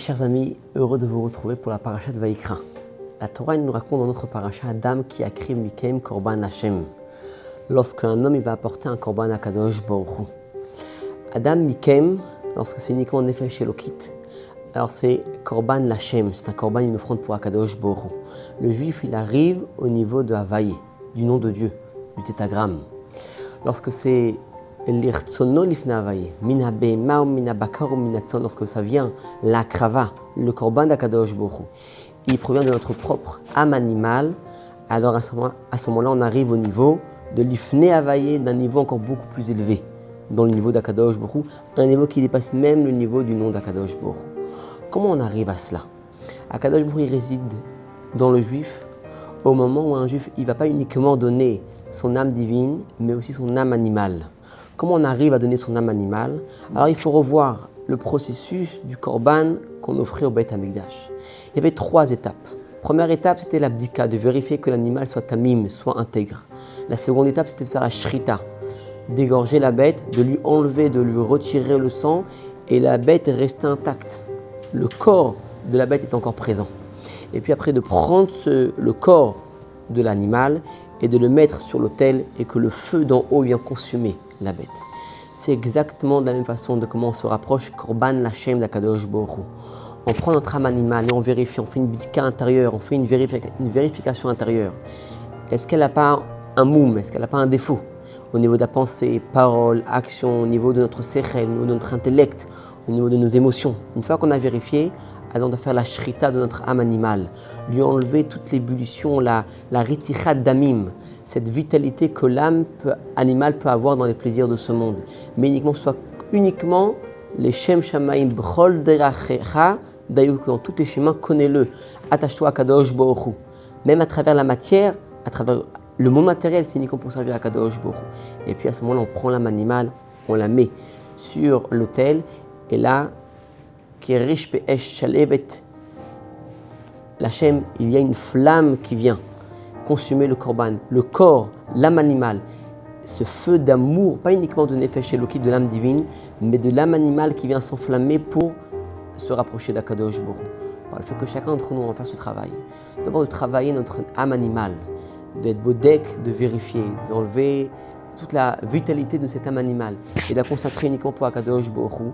chers amis, heureux de vous retrouver pour la paracha de Vaïkra. La Torah nous raconte dans notre paracha Adam qui a créé Mikem Korban Hashem. Lorsqu'un homme il va apporter un Korban à Kadosh Baruch Hu. Adam Mikem, lorsque c'est uniquement Nefesh Elokit, alors c'est Korban Hashem, c'est un Korban, une offrande pour Kadosh Baruch Hu. Le juif il arrive au niveau de Havaïe, du nom de Dieu, du tétagramme. Lorsque c'est l'irtsono lifna Havaïe, mina behema ou mina bakar ou mina tzon, lorsque ça vient, la krava, le Korban d'Akadosh Baruch Hu, il provient de notre propre âme animale, alors à ce moment-là on arrive au niveau de l'ifné Havaïe, d'un niveau encore beaucoup plus élevé, dans le niveau d'Akadosh Baruch Hu, un niveau qui dépasse même le niveau du nom d'Akadosh Baruch Hu. Comment on arrive à cela? Akadosh Baruch Hu réside dans le juif au moment où un juif il ne va pas uniquement donner son âme divine, mais aussi son âme animale. Comment on arrive à donner son âme animale? Alors il faut revoir le processus du korban qu'on offrait au Beit Hamikdash. Il y avait 3 étapes. Première étape, c'était l'abdika, de vérifier que l'animal soit tamim, soit intègre. La seconde étape, c'était de faire la shrita, d'égorger la bête, de lui enlever, de lui retirer le sang, et la bête est restée intacte. Le corps de la bête est encore présent. Et puis après, de prendre le corps de l'animal et de le mettre sur l'autel et que le feu d'en haut vient consumer la bête. C'est exactement de la même façon de comment on se rapproche Korban Lashem d'Akadosh Baruch Hu. On prend notre âme animale et on vérifie, on fait une bidika intérieure, on fait une vérification intérieure. Est-ce qu'elle n'a pas un moum, est-ce qu'elle n'a pas un défaut au niveau de la pensée, parole, action, au niveau de notre sechel, au niveau de notre intellect, au niveau de nos émotions. Une fois qu'on a vérifié, alors on doit faire la shrita de notre âme animale, lui enlever toute l'ébullition, la ritichat damim, cette vitalité que l'âme animale peut avoir dans les plaisirs de ce monde. Mais uniquement les shem shamaim b'chol derachecha, d'ailleurs dans tous tes chemins, connais-le, attache-toi à Kadosh Baruch Hu. Même à travers la matière, à travers le monde matériel, c'est uniquement pour servir à Kadosh Baruch Hu. Et puis à ce moment-là, on prend l'âme animale, on la met sur l'autel, et là, Kerish pe'esh shalevet, l'Hachem, il y a une flamme qui vient consumer le korban, le corps, l'âme animale, ce feu d'amour, pas uniquement de Nefesh Elokit, de l'âme divine, mais de l'âme animale qui vient s'enflammer pour se rapprocher d'Akadosh Baruch Hu. Alors, il faut que chacun d'entre nous en fasse ce travail. D'abord de travailler notre âme animale, d'être bodek, de vérifier, d'enlever toute la vitalité de cette âme animale et de la consacrer uniquement pour Akadosh Baruch Hu.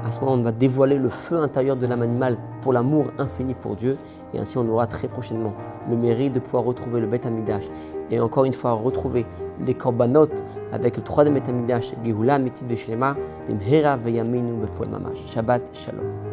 À ce moment, on va dévoiler le feu intérieur de l'âme animale pour l'amour infini pour Dieu. Et ainsi, on aura très prochainement le mérite de pouvoir retrouver le Beit Hamikdash et encore une fois retrouver les korbanot avec le 3e Beit Hamikdash, Geoula, Mitzit Veshlema, Bimhera Veyaminu Bepol Mamash. Shabbat Shalom.